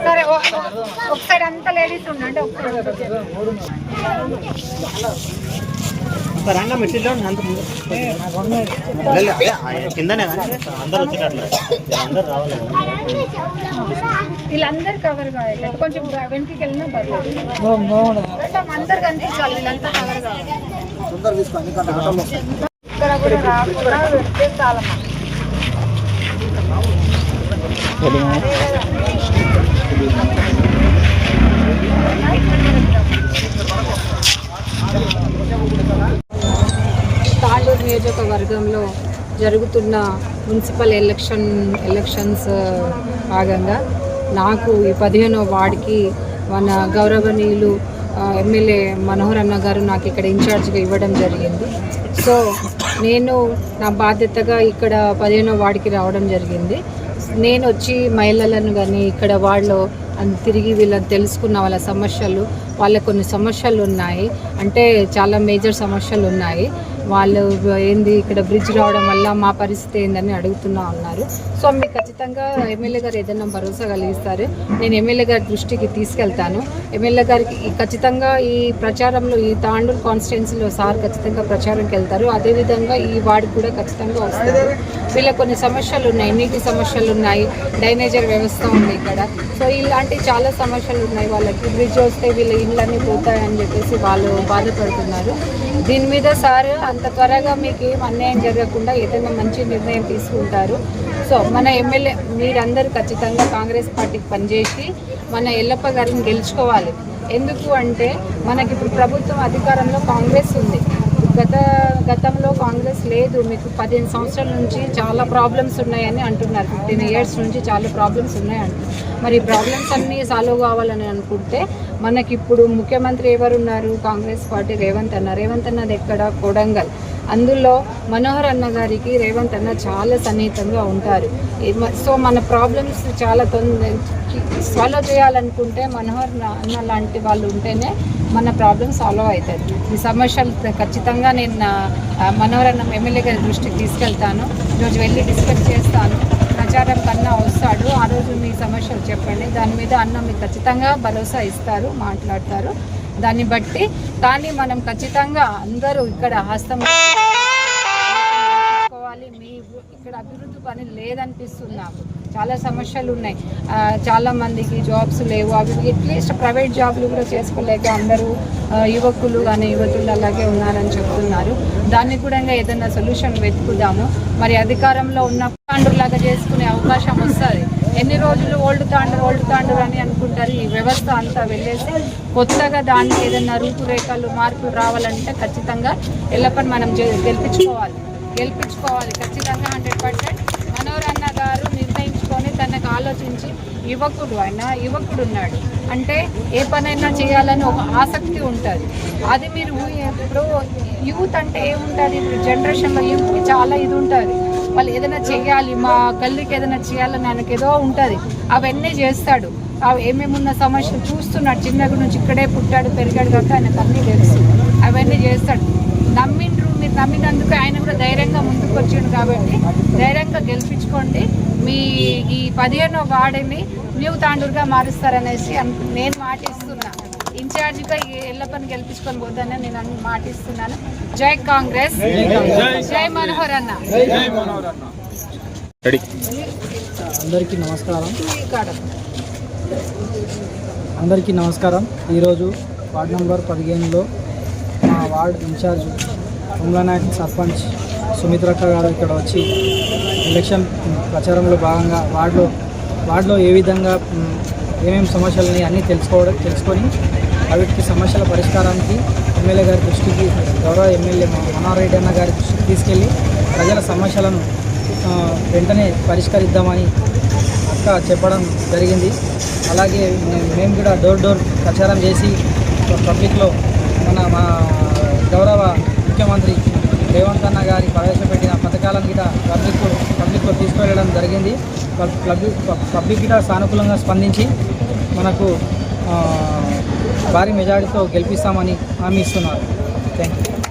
సరే ఒకసారి అంతా లేడీస్ ఉండండి. రంగా మెట్టిలో కిందనే అందరూ వచ్చేటట్లు అందరు రావాలి. వీళ్ళందరూ కవర్ కావాలి. కొంచెం వెనక్కి వెళ్ళినా పర్లేదు. అందరు కనిపించాలి. వీళ్ళంతా కవర్ కావాలి. ఇక్కడ కూడా రాకుండా వెళ్తే చాలా తాండూరు నియోజకవర్గంలో జరుగుతున్న మున్సిపల్ ఎలక్షన్స్ భాగంగా నాకు ఈ 15వ వార్డుకి మన గౌరవనీయులు ఎమ్మెల్యే మనోహర్ అన్న గారు నాకు ఇక్కడ ఇన్ఛార్జ్గా ఇవ్వడం జరిగింది. సో నేను నా బాధ్యతగా ఇక్కడ 15వ వార్డుకి రావడం జరిగింది. నేను వచ్చి మహిళలను కానీ ఇక్కడ వాళ్ళు తిరిగి వీళ్ళని తెలుసుకున్న వాళ్ళ సమస్యలు, వాళ్ళకు కొన్ని సమస్యలు ఉన్నాయి, అంటే చాలా మేజర్ సమస్యలు ఉన్నాయి. వాళ్ళు ఏంది ఇక్కడ బ్రిడ్జ్ రావడం వల్ల మా పరిస్థితి ఏందని అడుగుతున్నా ఉన్నారు. సో మీకు ఖచ్చితంగా ఎమ్మెల్యే గారు ఏదైనా భరోసా కలిగిస్తారు. నేను ఎమ్మెల్యే గారి దృష్టికి తీసుకెళ్తాను. ఎమ్మెల్యే గారికి ఖచ్చితంగా ఈ ప్రచారంలో ఈ తాండూరు కాన్స్టిట్యున్సీలో సార్ ఖచ్చితంగా ప్రచారంకి వెళ్తారు. అదేవిధంగా ఈ వార్డుకి కూడా ఖచ్చితంగా వస్తారు. వీళ్ళకి కొన్ని సమస్యలు ఉన్నాయి, నీటి సమస్యలు ఉన్నాయి, డ్రైనేజర్ వ్యవస్థ ఉంది ఇక్కడ. సో ఇలాంటి చాలా సమస్యలు ఉన్నాయి. వాళ్ళకి బ్రిడ్జ్ వస్తే వీళ్ళ ఇళ్ళన్నీ పోతాయని చెప్పేసి వాళ్ళు బాధపడుతున్నారు. దీని మీద సార్ అంత త్వరగా మీకు ఏం అన్యాయం జరగకుండా ఏదైనా మంచి నిర్ణయం తీసుకుంటారు. సో మన ఎమ్మెల్యే మీరందరూ ఖచ్చితంగా కాంగ్రెస్ పార్టీకి పనిచేసి మన ఎల్లప్ప గారిని గెలుచుకోవాలి. ఎందుకు అంటే మనకి ఇప్పుడు ప్రభుత్వం అధికారంలో కాంగ్రెస్ ఉంది. గతంలో కాంగ్రెస్ లేదు. మీకు 15 సంవత్సరాల నుంచి చాలా ప్రాబ్లమ్స్ ఉన్నాయని అంటున్నారు. 15 ఇయర్స్ నుంచి చాలా ప్రాబ్లమ్స్ ఉన్నాయంటున్నారు. మరి ఈ ప్రాబ్లమ్స్ అన్నీ సాల్వ్ కావాలని అనుకుంటే మనకి ఇప్పుడు ముఖ్యమంత్రి ఎవరున్నారు? కాంగ్రెస్ పార్టీ రేవంత్ అన్న. రేవంత్ అన్నది ఎక్కడ? కొడంగల్. అందులో మనోహర్ అన్న గారికి రేవంత్ అన్న చాలా సన్నిహితంగా ఉంటారు. సో మన ప్రాబ్లమ్స్ చాలా సాల్వ్ చేయాలనుకుంటే మనోహర్ అన్న లాంటి వాళ్ళు ఉంటేనే మన ప్రాబ్లమ్ సాల్వ్ అవుతుంది. ఈ సమస్యలు ఖచ్చితంగా నేను మనోహర్ అన్న ఎమ్మెల్యే గారి దృష్టికి తీసుకెళ్తాను. ఈరోజు వెళ్ళి డిస్కస్ చేస్తాను. ప్రచారం కన్నా వస్తాడు. ఆ రోజు మీ సమస్యలు చెప్పండి. దాని మీద అన్న మీకు ఖచ్చితంగా భరోసా ఇస్తారు, మాట్లాడతారు. దాన్ని బట్టి కానీ మనం ఖచ్చితంగా అందరూ ఇక్కడ హస్తం తీసుకోవాలి. మీ ఇక్కడ అభివృద్ధి పని లేదనిపిస్తుంది నాకు. చాలా సమస్యలు ఉన్నాయి. చాలామందికి జాబ్స్ లేవు. అవి అట్లీస్ట్ ప్రైవేట్ జాబ్లు కూడా చేసుకోలేక అందరూ యువకులు కానీ యువతులు అలాగే ఉన్నారని చెప్తున్నారు. దాన్ని కూడా ఏదైనా సొల్యూషన్ వెతుకుదాము. మరి అధికారంలో ఉన్న తాండూరులాగా చేసుకునే అవకాశం వస్తుంది. ఎన్ని రోజులు ఓల్డ్ తాండూరు అని అనుకుంటారు. ఈ వ్యవస్థ అంతా వెళ్ళేసి కొత్తగా దానికి ఏదైనా రూపురేఖలు మార్పులు రావాలంటే ఖచ్చితంగా ఎల్లప్పని మనం గెలిపించుకోవాలి ఖచ్చితంగా 100%. మనోహర్ అన్న గారు నిర్ణయించుకొని తనకు ఆలోచించి యువకుడు ఉన్నాడు అంటే ఏ పనైనా చేయాలని ఒక ఆసక్తి ఉంటుంది. అది మీరు ఇప్పుడు యూత్ అంటే ఏముంటుంది? ఇప్పుడు జనరేషన్లో యూత్కి చాలా ఇది ఉంటుంది. వాళ్ళు ఏదైనా చేయాలి, మా గల్లీకి ఏదైనా చేయాలని ఆయనకి ఏదో ఉంటుంది. అవన్నీ చేస్తాడు. అవి ఏమేమి ఉన్న సమస్యలు చూస్తున్నాడు. చిన్నగా నుంచి ఇక్కడే పుట్టాడు పెరిగాడు కాబట్టి ఆయనకు అన్నీ తెలుసు. అవన్నీ చేస్తాడు. మీరు నమ్మినందుకు ఆయన కూడా ధైర్యంగా ముందుకు వచ్చాడు. కాబట్టి ధైర్యంగా గెలిపించుకోండి. మీ ఈ 15వ వార్డుని న్యూ తాండూరుగా మారుస్తారనేసి నేను మాటిస్తున్నా. ఇన్ఛార్జిగా ఎల్లప్పని గెలిపించుకొని పోతానని నేను మాటిస్తున్నాను. జై కాంగ్రెస్, జై మనోహర్ అన్న. అందరికీ నమస్కారం. ఈరోజు వార్డు నంబర్ 15లో మా వార్డు ఇన్ఛార్జ్ కమలానాయక్ సర్పంచ్ సుమిత్రక్క గారు ఇక్కడ వచ్చి ఎలక్షన్ ప్రచారంలో భాగంగా వార్డులో ఏ విధంగా ఏమేమి సమస్యలు ఉన్నాయి అన్నీ తెలుసుకొని వాటికి సమస్యల పరిష్కారానికి ఎమ్మెల్యే గారి దృష్టికి గౌరవ ఎమ్మెల్యే మనోహర్ రెడ్డి అన్న గారి దృష్టికి తీసుకెళ్ళి ప్రజల సమస్యలను వెంటనే పరిష్కరిద్దామని అక్క చెప్పడం జరిగింది. అలాగే మేము కూడా డోర్ ప్రచారం చేసి పబ్లిక్లో మా గౌరవ ముఖ్యమంత్రి రేవంత్ అన్న గారి ప్రవేశపెట్టిన పథకాలను కూడా పబ్లిక్లో తీసుకెళ్ళడం జరిగింది. పబ్లిక్ కూడా సానుకూలంగా స్పందించి మనకు భారీ మెజారిటీతో గెలిపిస్తామని హామీ ఇస్తున్నారు. Thank you.